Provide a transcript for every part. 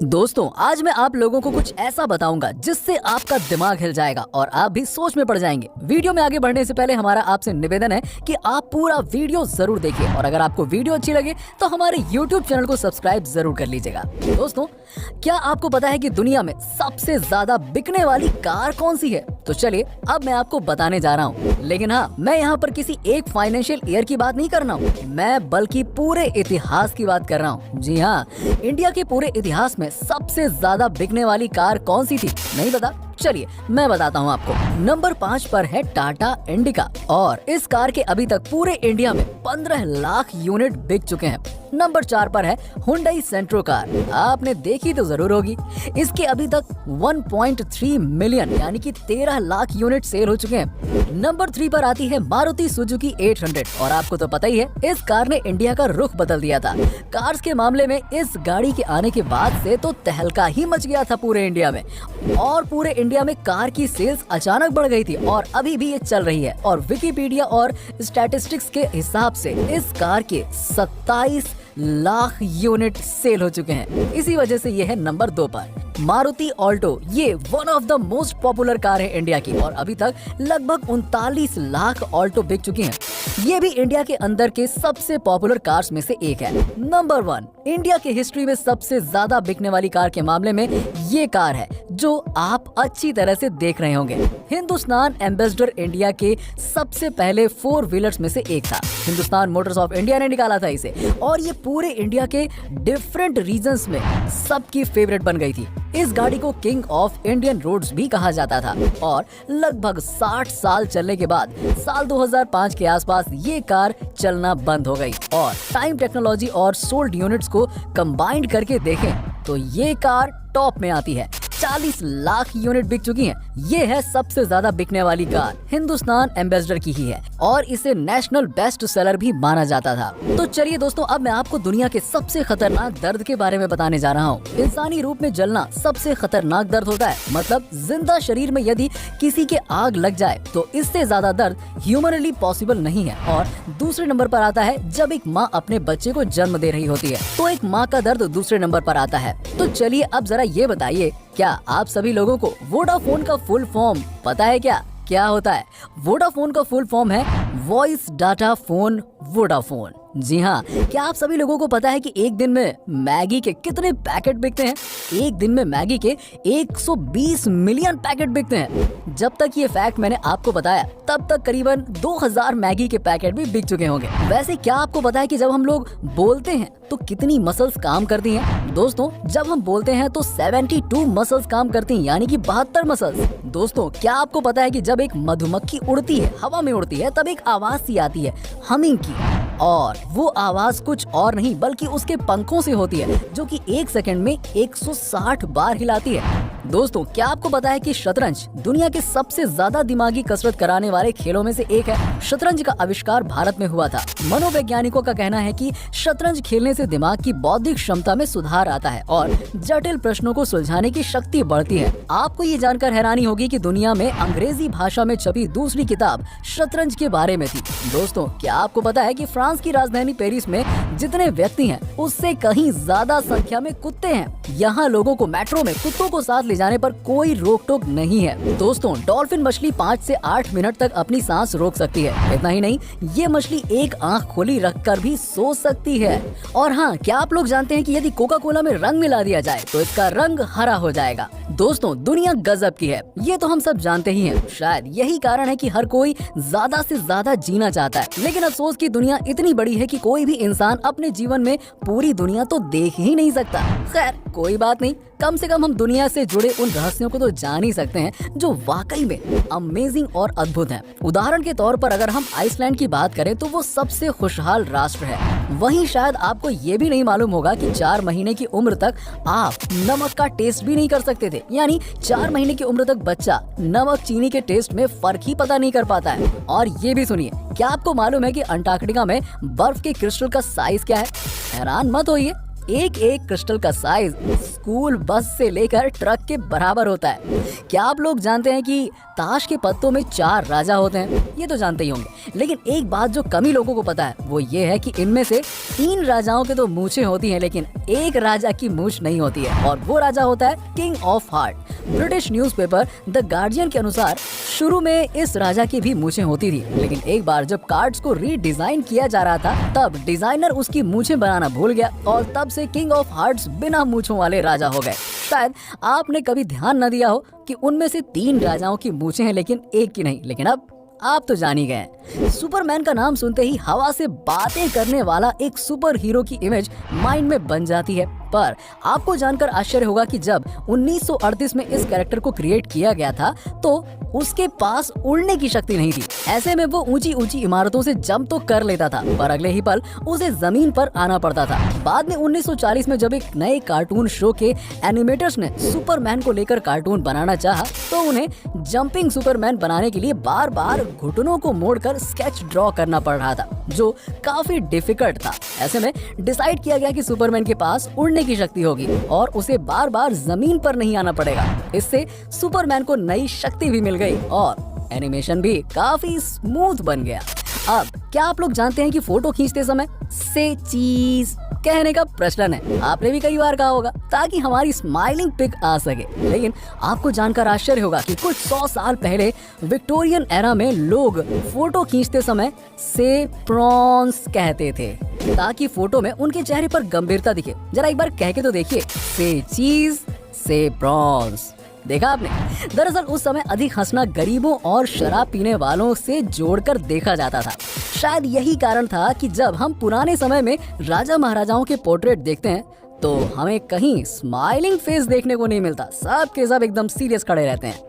दोस्तों आज मैं आप लोगों को कुछ ऐसा बताऊंगा जिससे आपका दिमाग हिल जाएगा और आप भी सोच में पड़ जाएंगे। वीडियो में आगे बढ़ने से पहले हमारा आपसे निवेदन है कि आप पूरा वीडियो जरूर देखिए और अगर आपको वीडियो अच्छी लगे तो हमारे YouTube चैनल को सब्सक्राइब जरूर कर लीजिएगा। दोस्तों क्या आपको पता है कि दुनिया में सबसे ज्यादा बिकने वाली कार कौन सी है? तो चलिए अब मैं आपको बताने जा रहा हूँ। लेकिन हाँ, मैं यहाँ पर किसी एक फाइनेंशियल ईयर की बात नहीं कर रहा हूँ, मैं बल्कि पूरे इतिहास की बात कर रहा हूँ। जी हाँ, इंडिया के पूरे इतिहास में सबसे ज्यादा बिकने वाली कार कौन सी थी? नहीं पता? चलिए मैं बताता हूँ आपको। नंबर 5 पर है टाटा इंडिका और इस कार के अभी तक पूरे इंडिया में 15 लाख यूनिट बिक चुके हैं। नंबर 4 पर है हुंडई सेंट्रो कार, आपने देखी तो जरूर होगी। इसके अभी तक 1.3 मिलियन यानी कि 13 लाख यूनिट सेल हो चुके हैं। नंबर 3 पर आती है मारुति सुजुकी 800 और आपको तो पता ही है इस कार ने इंडिया का रुख बदल दिया था। कार्स के मामले में इस गाड़ी के आने के बाद से तो तहलका ही मच गया था पूरे इंडिया में और पूरे इंडिया में कार की सेल्स अचानक बढ़ गई थी और अभी भी ये चल रही है। और विकिपीडिया और स्टैटिस्टिक्स के हिसाब से इस कार के 27 लाख यूनिट सेल हो चुके हैं। इसी वजह से ये है नंबर 2 पर। मारुति ऑल्टो ये one of the most popular car है इंडिया की और अभी तक लगभग 39 लाख ऑल्टो बिक चुकी हैं। ये भी इंडिया के अंदर के सबसे पॉपुलर कार्स में से एक है। नंबर 1 इंडिया की हिस्ट्री में सबसे ज्यादा बिकने वाली कार के मामले में ये कार है जो आप अच्छी तरह से देख रहे होंगे। हिंदुस्तान एम्बेसडर इंडिया के सबसे पहले 4 व्हीलर्स में से एक था। हिंदुस्तान मोटर्स ऑफ इंडिया ने निकाला था इसे और ये पूरे इंडिया के डिफरेंट रीजन्स में सबकी फेवरेट बन गई थी। इस गाड़ी को किंग ऑफ इंडियन रोड्स भी कहा जाता था और लगभग 60 साल चलने के बाद साल 2005 के आसपास ये कार चलना बंद हो गई। और टाइम टेक्नोलॉजी और सोल्ड यूनिट्स को कंबाइंड करके देखें तो ये कार टॉप में आती है। 40 लाख यूनिट बिक चुकी हैं। ये है सबसे ज्यादा बिकने वाली कार, हिंदुस्तान एम्बेसडर की ही है और इसे नेशनल बेस्ट सेलर भी माना जाता था। तो चलिए दोस्तों अब मैं आपको दुनिया के सबसे खतरनाक दर्द के बारे में बताने जा रहा हूँ। इंसानी रूप में जलना सबसे खतरनाक दर्द होता है। मतलब जिंदा शरीर में यदि किसी के आग लग जाए तो इससे ज्यादा दर्द ह्यूमनली पॉसिबल नहीं है। और दूसरे नंबर पर आता है जब एक माँ अपने बच्चे को जन्म दे रही होती है तो एक माँ का दर्द दूसरे नंबर पर आता है। तो चलिए अब जरा ये बताइए, क्या आप सभी लोगों को वोडाफोन का फुल फॉर्म पता है? क्या होता है? वोडाफोन का फुल फॉर्म है वॉइस डाटा फोन वोडाफोन। जी हाँ, क्या आप सभी लोगों को पता है कि एक दिन में मैगी के कितने पैकेट बिकते हैं? एक दिन में मैगी के 120 मिलियन पैकेट बिकते हैं। जब तक ये फैक्ट मैंने आपको बताया तब तक करीबन 2000 मैगी के पैकेट भी बिक चुके होंगे। वैसे क्या आपको पता है कि जब हम लोग बोलते हैं तो कितनी मसल्स काम करती हैं? दोस्तों जब हम बोलते हैं तो 72 मसल्स काम करती हैं, यानी कि 72 मसल्स। दोस्तों क्या आपको पता है कि जब एक मधुमक्खी उड़ती है, हवा में उड़ती है, तब एक आवाज सी आती है हमिंग की, और वो आवाज कुछ और नहीं बल्कि उसके पंखों से होती है जो कि 1 सेकंड में 160 बार हिलाती है। दोस्तों क्या आपको पता है कि शतरंज दुनिया के सबसे ज्यादा दिमागी कसरत कराने वाले खेलों में से एक है? शतरंज का आविष्कार भारत में हुआ था। मनोवैज्ञानिकों का कहना है कि शतरंज खेलने से दिमाग की बौद्धिक क्षमता में सुधार आता है और जटिल प्रश्नों को सुलझाने की शक्ति बढ़ती है। आपको ये जानकर हैरानी होगी कि दुनिया में अंग्रेजी भाषा में छपी दूसरी किताब शतरंज के बारे में थी। दोस्तों क्या आपको पता है कि फ्रांस की राजधानी पेरिस में जितने व्यक्ति हैं उससे कहीं ज्यादा संख्या में कुत्ते हैं। यहाँ लोगों को मेट्रो में कुत्तों को साथ ले जाने पर कोई रोक टोक नहीं है। दोस्तों डॉल्फिन मछली 5 से 8 मिनट तक अपनी सांस रोक सकती है। इतना ही नहीं, ये मछली एक आंख खोली रखकर भी सो सकती है। और हाँ, क्या आप लोग जानते हैं कि यदि कोका कोला में रंग मिला दिया जाए तो इसका रंग हरा हो जाएगा। दोस्तों दुनिया गजब की है, ये तो हम सब जानते ही हैं। शायद यही कारण है कि हर कोई ज्यादा से ज्यादा जीना चाहता है, लेकिन अफसोस की दुनिया इतनी बड़ी है कि कोई भी इंसान अपने जीवन में पूरी दुनिया तो देख ही नहीं सकता। खैर कोई बात नहीं, कम से कम हम दुनिया से जुड़े उन रहस्यों को तो जान ही सकते हैं जो वाकई में अमेजिंग और अद्भुत हैं। उदाहरण के तौर पर अगर हम आइसलैंड की बात करें तो वो सबसे खुशहाल राष्ट्र है। वहीं शायद आपको ये भी नहीं मालूम होगा कि 4 महीने की उम्र तक आप नमक का टेस्ट भी नहीं कर सकते थे, यानी 4 महीने की उम्र तक बच्चा नमक चीनी के टेस्ट में फर्क ही पता नहीं कर पाता है। और ये भी सुनिए, क्या आपको मालूम है कि अंटार्कटिका में बर्फ के क्रिस्टल का साइज क्या है? हैरान मत होइए, एक एक क्रिस्टल का साइज स्कूल बस से लेकर ट्रक के बराबर होता है। क्या आप लोग जानते हैं कि ताश के पत्तों में 4 राजा होते हैं? ये तो जानते ही होंगे, लेकिन एक बात जो कम ही लोगों को पता है वो ये है कि इनमें से 3 राजाओं के तो मूछें होती हैं, लेकिन एक राजा की मूछ नहीं होती है, और वो राजा होता है king of heart. British newspaper the guardian के अनुसार शुरू में इस राजा की भी मूछें होती थी, लेकिन एक बार जब कार्ड्स को रीडिजाइन किया जा रहा था तब डिजाइनर उसकी मूछें बनाना भूल गया और तब से किंग ऑफ हार्ट्स बिना मूछों वाले राजा हो गए। शायद आपने कभी ध्यान न दिया हो कि उनमें से 3 राजाओं की मूछें हैं लेकिन एक की नहीं, लेकिन अब आप तो जान ही गए। सुपरमैन का नाम सुनते ही हवा से बातें करने वाला एक सुपर हीरो की इमेज माइंड में बन जाती है, पर आपको जानकर आश्चर्य होगा कि जब 1938 में इस कैरेक्टर को क्रिएट किया गया था तो उसके पास उड़ने की शक्ति नहीं थी। ऐसे में वो ऊंची ऊंची इमारतों से जंप तो कर लेता था, पर अगले ही पल उसे जमीन पर आना पड़ता था। बाद में 1940 में जब एक नए कार्टून शो के एनिमेटर्स ने सुपरमैन को लेकर कार्टून बनाना चाहा तो उन्हें जंपिंग सुपरमैन बनाने के लिए बार बार घुटनों को मोड़कर स्केच ड्रॉ करना पड़ रहा था, जो काफी डिफिकल्ट था। ऐसे में डिसाइड किया गया कि सुपरमैन के पास उड़ने की शक्ति होगी और उसे बार बार जमीन पर नहीं आना पड़ेगा। इससे सुपरमैन को नई शक्ति भी मिल गई और एनिमेशन भी काफी स्मूथ बन गया। अब क्या आप लोग जानते हैं कि फोटो खींचते समय से चीज कहने का प्रचलन है? आपने भी कई बार कहा होगा ताकि हमारी स्माइलिंग पिक आ सके। लेकिन आपको जानकर आश्चर्य होगा कि कुछ 100 साल पहले विक्टोरियन एरा में लोग फोटो खींचते समय से प्रॉन्स कहते थे ताकि फोटो में उनके चेहरे पर गंभीरता दिखे। जरा एक बार कह के तो देखिए, से चीज से प्रॉन्स। देखा आपने? दरअसल उस समय अधिक हंसना गरीबों और शराब पीने वालों से जोड़कर देखा जाता था। शायद यही कारण था कि जब हम पुराने समय में राजा महाराजाओं के पोर्ट्रेट देखते हैं तो हमें कहीं स्माइलिंग फेस देखने को नहीं मिलता, सब के सब एकदम सीरियस खड़े रहते हैं।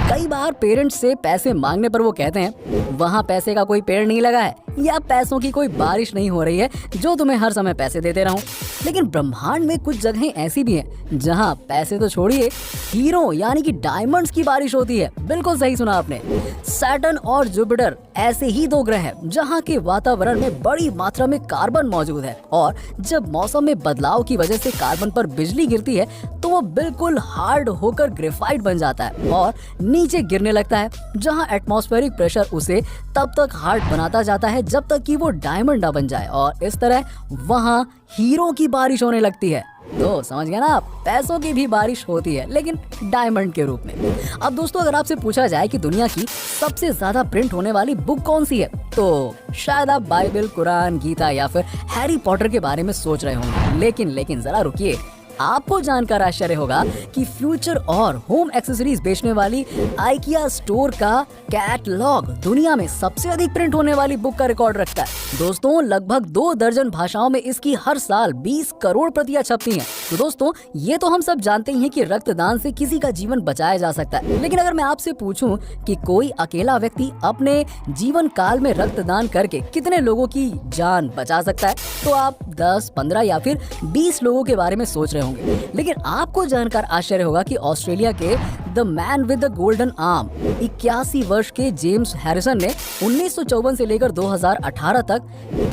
कई बार पेरेंट्स से पैसे मांगने पर वो कहते हैं वहाँ पैसे का कोई पेड़ नहीं लगा है या पैसों की कोई बारिश नहीं हो रही है जो तुम्हें हर समय पैसे देते रहूं। लेकिन ब्रह्मांड में कुछ जगहें ऐसी भी हैं जहाँ पैसे तो छोड़िए, हीरो यानी कि डायमंड्स की बारिश होती है। बिल्कुल सही सुना आपने। सैटर्न और जुपिटर ऐसे ही 2 ग्रह हैं जहाँ के वातावरण में बड़ी मात्रा में कार्बन मौजूद है, और जब मौसम में बदलाव की वजह से कार्बन पर बिजली गिरती है तो वो बिल्कुल हार्ड होकर ग्रेफाइट बन जाता है और नीचे गिरने लगता है, जहां एटमॉस्फेरिक प्रेशर उसे तब तक हार्ड बनाता जाता है जब तक कि वो डायमंड ना बन जाए, और इस तरह वहां हीरो की बारिश होने लगती है। तो समझ गया ना आप, पैसों की भी बारिश होती है लेकिन डायमंड के रूप में। अब दोस्तों, अगर आपसे पूछा जाए कि दुनिया की सबसे ज्यादा प्रिंट होने वाली बुक कौन सी है तो शायद आप बाइबल, कुरान, गीता या फिर हैरी पॉटर के बारे में सोच रहे होंगे। लेकिन जरा रुकिए, आपको जानकर आश्चर्य होगा कि फ्यूचर और होम एक्सेसरीज बेचने वाली आइकिया स्टोर का कैटलॉग दुनिया में सबसे अधिक प्रिंट होने वाली बुक का रिकॉर्ड रखता है। दोस्तों, लगभग 2 दर्जन भाषाओं में इसकी हर साल 20 करोड़ प्रतियां छपती हैं। तो दोस्तों, ये तो हम सब जानते ही हैं कि रक्तदान से किसी का जीवन बचाया जा सकता है, लेकिन अगर मैं आपसे पूछूं कि कोई अकेला व्यक्ति अपने जीवन काल में रक्तदान करके कितने लोगों की जान बचा सकता है, तो आप 10, 15 या फिर 20 लोगों के बारे में सोच रहे होंगे। लेकिन आपको जानकर आश्चर्य होगा कि ऑस्ट्रेलिया के the man with the golden arm 81 वर्ष के जेम्स हैरिसन ने 1954 से लेकर 2018 तक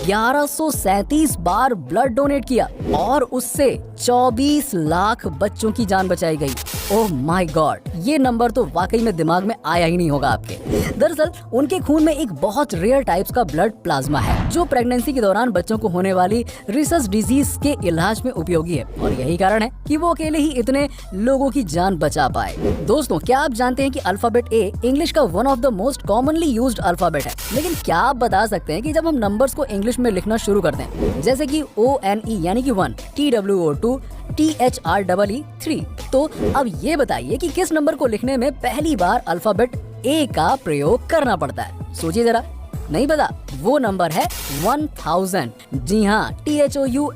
1137 बार ब्लड डोनेट किया और उससे 24 लाख बच्चों की जान बचाई गई। ओह माय गॉड, ये नंबर तो वाकई में दिमाग में आया ही नहीं होगा आपके। दरअसल उनके खून में एक बहुत रेयर टाइप्स का ब्लड प्लाज्मा है जो प्रेगनेंसी के दौरान बच्चों को होने वाली रिसस डिजीज के इलाज में उपयोगी है, और यही कारण है कि वो अकेले ही इतने लोगों की जान बचा पाए। दोस्तों, क्या आप जानते हैं कि अल्फाबेट ए इंग्लिश का one of the most commonly used alphabet है? लेकिन क्या आप बता सकते हैं कि जब हम नंबर्स को इंग्लिश में लिखना शुरू करते हैं, जैसे कि ONE यानी कि 1, TWO 2, THREE 3, तो अब ये बताइए कि किस नंबर को लिखने में पहली बार अल्फाबेट ए का प्रयोग करना पड़ता है? सोचिए जरा। नहीं पता? वो नंबर है 1000। जी हाँ, THOUSAND।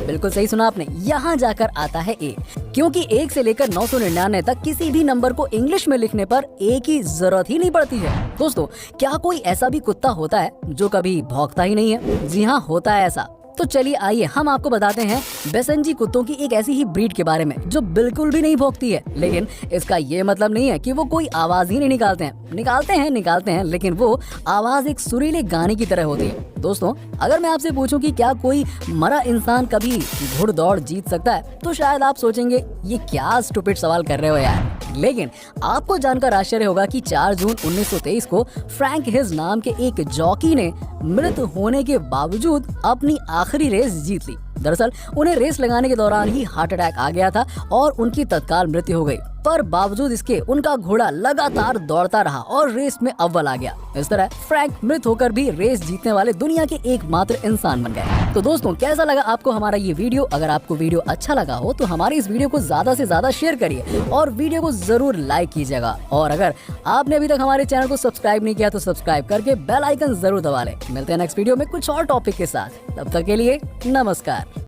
बिल्कुल सही सुना आपने, यहाँ जाकर आता है ए, क्योंकि 1 से लेकर 999 तक किसी भी नंबर को इंग्लिश में लिखने पर ए की जरूरत ही नहीं पड़ती है। दोस्तों, क्या कोई ऐसा भी कुत्ता होता है जो कभी भौंकता ही नहीं है? जी हाँ, होता है ऐसा। तो चलिए आइए हम आपको बताते हैं बेसेंजी कुत्तों की एक ऐसी ही ब्रीड के बारे में जो बिल्कुल भी नहीं भौंकती है, लेकिन इसका ये मतलब नहीं है कि वो कोई आवाज ही नहीं निकालते हैं लेकिन वो आवाज एक सुरीले गाने की तरह होती है। दोस्तों, अगर मैं आपसे पूछूं कि क्या कोई मरा इंसान कभी घुड़दौड़ जीत सकता है, तो शायद आप सोचेंगे ये क्या स्टूपिड सवाल कर रहे हो यार। लेकिन आपको जानकर आश्चर्य होगा कि 4 जून 1923 को फ्रैंक हिज नाम के एक जॉकी ने मृत होने के बावजूद अपनी आखिरी रेस जीत ली। दरअसल उन्हें रेस लगाने के दौरान ही हार्ट अटैक आ गया था और उनकी तत्काल मृत्यु हो गई, पर बावजूद इसके उनका घोड़ा लगातार दौड़ता रहा और रेस में अव्वल आ गया। इस तरह फ्रैंक मृत होकर भी रेस जीतने वाले दुनिया के एकमात्र इंसान बन गए। तो दोस्तों, कैसा लगा आपको हमारा ये वीडियो? अगर आपको वीडियो अच्छा लगा हो तो हमारी इस वीडियो को ज्यादा से ज्यादा शेयर करिए और वीडियो को जरूर लाइक कीजिएगा। और अगर आपने अभी तक हमारे चैनल को सब्सक्राइब नहीं किया तो सब्सक्राइब करके बेल आइकन जरूर दबा लें। मिलते हैं नेक्स्ट वीडियो में कुछ और टॉपिक के साथ। तब तक के लिए नमस्कार।